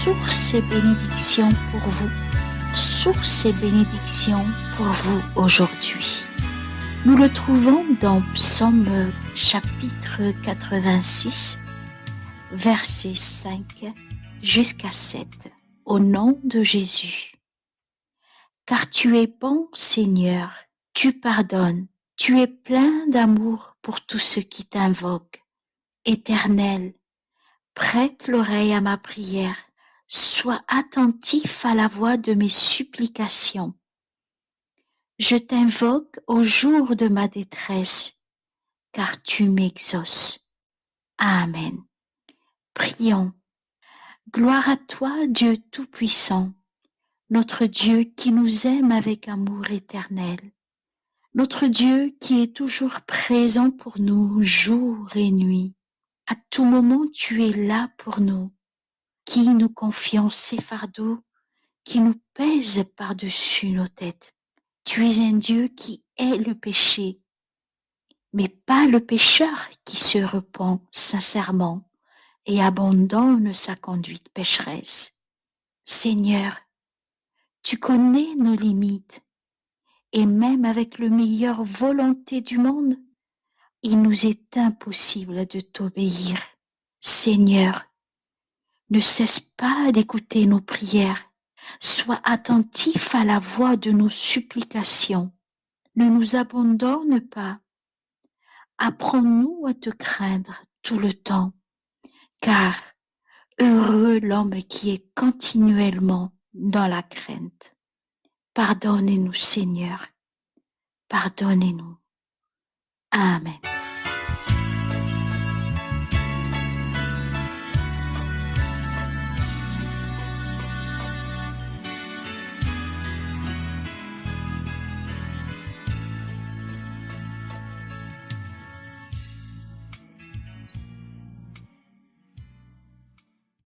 source et bénédiction pour vous, source et bénédiction pour vous aujourd'hui. Nous le trouvons dans Psaume chapitre 86, versets 5 jusqu'à 7, au nom de Jésus. Car tu es bon, Seigneur, tu pardonnes, tu es plein d'amour pour tous ceux qui t'invoquent. Éternel, prête l'oreille à ma prière, sois attentif à la voix de mes supplications. Je t'invoque au jour de ma détresse, car tu m'exauces. Amen. Prions. Gloire à toi, Dieu Tout-Puissant, notre Dieu qui nous aime avec amour éternel, notre Dieu qui est toujours présent pour nous jour et nuit. À tout moment, tu es là pour nous, qui nous confions ces fardeaux qui nous pèsent par-dessus nos têtes. Tu es un Dieu qui hait le péché, mais pas le pécheur qui se repent sincèrement et abandonne sa conduite pécheresse. Seigneur, tu connais nos limites, et même avec le meilleure volonté du monde, il nous est impossible de t'obéir. Seigneur, ne cesse pas d'écouter nos prières, sois attentif à la voix de nos supplications, ne nous abandonne pas. Apprends-nous à te craindre tout le temps, car heureux l'homme qui est continuellement dans la crainte. Pardonnez-nous, Seigneur, pardonnez-nous. Amen.